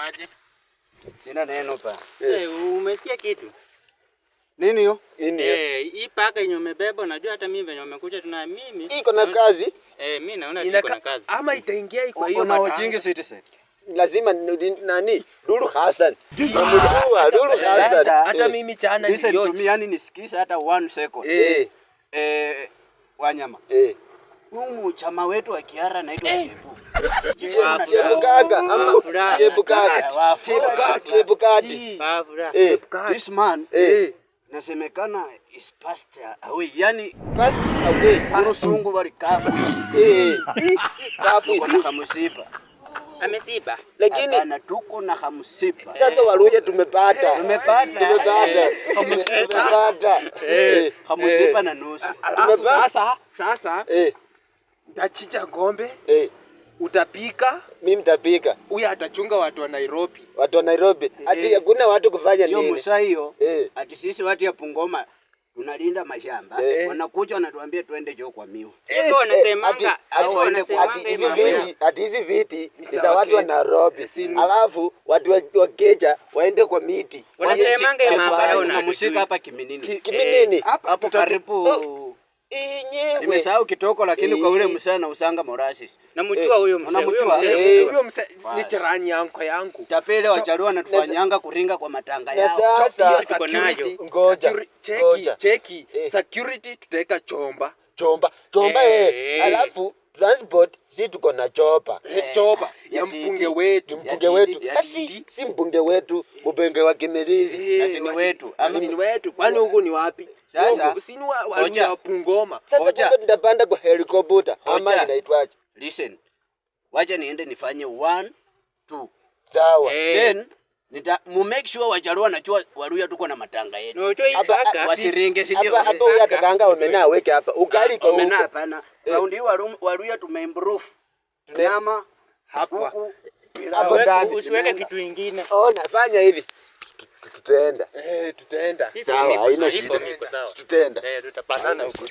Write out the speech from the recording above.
Inakuaje? Sina neno pa. Umesikia kitu? Nini hiyo? Hii paka yenye umebeba unajua hata mimi venye umekuja tuna mimi. Iko na kazi? Mimi naona iko na kazi. Ama itaingia kwa hiyo na wajingi citizen. Lazima nani? Lulu Hassan. Namjua Lulu Hassan. Hata mimi chana ni yote. Listen to me, yani nisikize hata 1 second. Wanyama. Mungu chama wetu wa Kiara anaitwa Chepu. Chepu kaka ama Chepu kaka. Chepu kadi. This man nasemekana is passed away. Yani passed away. Urusungu bali kafu. Kafu na kamusipa. Amesiba. Lakini ana tuko na kamusipa. Sasa Waluya tumepata. Kamusipa na nusu. Sasa nitachicha ng'ombe. Utapika, mimi nitapika. Huyu atachunga watu wa Nairobi. Watu wa Nairobi. Ati hakuna watu kufanya nini? Hiyo msa hiyo. Ati sisi watu ya Bungoma tunalinda mashamba. Wanakuja wanatuambia twende joo kwa miwa. Hivyo wanasemanga, ati hizi viti za watu wa Nairobi. Alafu watu wa Kenya waende kwa miti. Wanasemanga ya maabara unamshika hapa Kiminini. Kiminini. Hapo karibu. Nimesahau kitoko lakini kwa ule msana usanga molasses. Namjua huyo msana. Huyo msana ni jirani yangu. Tapele wacharua na tufanyanga kuringa kwa matanga yao. Sasa tuko nayo. Ngoja. Cheki. Security tutaweka chomba. Alafu transport si tuko na chopa. Chopa ya mbunge wetu. Si mbunge wetu, mbunge wa Kimilili. Na si wetu. Si wetu. Kwani huko ni wapi? Sasa si wa Bungoma. Sasa kumbe tutapanda kwa helikopta ama inaitwaje? Listen. Wacha niende nifanye 1 2. Sawa. 10 make sure Wajaluo wanajua Waluya tuko na matanga yetu. Wasiringe si ndio? Hapa huyu akakaanga omena weke hapa. Ukali kwa omena hapana. Round hii Waluya tumeimprove. Nyama hapo ndani. Usiweke kitu kingine. Nafanya hivi. Tutaenda. Tutaenda. Sawa, haina shida. Tutaenda. Tutapatana huko.